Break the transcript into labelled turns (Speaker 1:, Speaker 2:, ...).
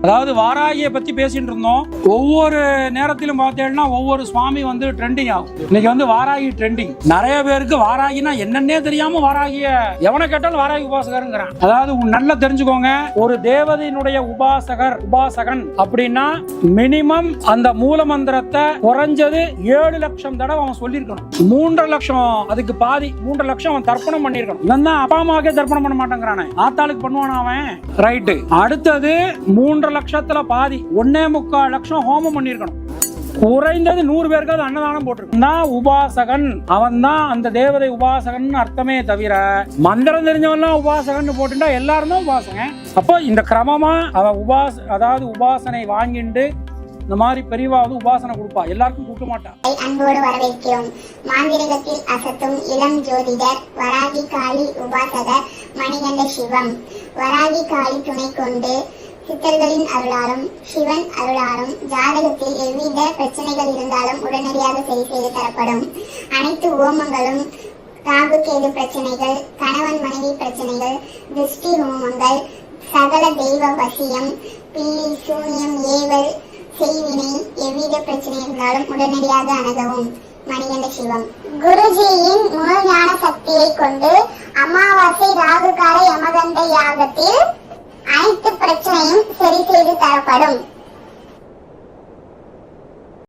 Speaker 1: அதாவது வாராகியை பத்தி பேசிட்டு இருந்தோம். ஒவ்வொரு நேரத்திலும் பார்த்தேன்னா ஒவ்வொரு சுவாமி வந்து ட்ரெண்டிங் ஆகும். இன்னைக்கு வாராகி ட்ரெண்டிங். நிறைய பேருக்கு வாராகினா என்னன்னே தெரியாம வாராகிய எவனை கேட்டாலும் வாராகி உபாசகருங்கிறான். அதாவது நல்லா தெரிஞ்சுக்கோங்க, ஒரு தேவதையினுடைய உபாசகன் அப்படின்னா மினிமம் அந்த மூல மந்திரத்தை குறைஞ்சது 7 லட்சம் தடவை அவன் சொல்லியிருக்கணும். 3.5 லட்சம், அதுக்கு பாதி 3.5 லட்சம் அவன் தர்ப்பணம் பண்ணிருக்கணும். இவன் தான் அப்பா அம்மாவுக்கே தர்ப்பணம் பண்ண மாட்டேங்கிறானே, ஆத்தாளுக்கு பண்ணுவான் அவன். ரைட்டு. அடுத்தது 3.5 லட்சத்துல பாதி 1.25 லட்சம் ஹோமம் பண்ணிருக்கணும். குறைந்தது 100 பேருக்கு அன்னதானம் போட்டிருக்கான். உபாசகன் அவன் தான் அந்த தேவதை உபாசகன் அர்த்தமே தவிர மந்திரம் தெரிஞ்சவெல்லாம் உபாசகன் போட்டுட்டா எல்லாரும் தான் உபாசகன். அப்போ இந்த கிரமமா அவன் அதாவது உபாசனை வாங்கிட்டு இந்த மாதிரி பெரியவாவது உபாசனை கொடுப்பா, எல்லாருக்கும் கொடுக்க மாட்டா.
Speaker 2: அன்போடு வரவேற்கிறோம். மாந்திரிகத்தில் அசத்தும் இளம் ஜோதிடர் வராகி காளி உபாசகர் மணிகண்ட சிவம். வராகி காளி துணை கொண்டு சித்தர்களின் அருளாரும் சிவன் அருளாரும் ஜாதகத்தில் எவ்வித பிரச்சனைகள் இருந்தாலும் உடனடியாக சரி செய்து தரப்படும். அனைத்து ஓமங்களும், ராகு கேது பிரச்சனைகள், கணவன் மனைவி பிரச்சனைகள், திருஷ்டி ஹோமங்கள், சகல தெய்வ வசியம், பில்லி சூனியம், ஏவல், செய்வினை, எவ்வித பிரச்சனை இருந்தாலும் உடனடியாக அணுகவும். மணிகண்ட சிவம். குருஜியின் முழு ஞான சக்தியை கொண்டு அமாவாசை ராகு கால யமகண்ட யாகத்தில் அனைத்து பிரச்சனையும் சரி செய்து தரப்படும்.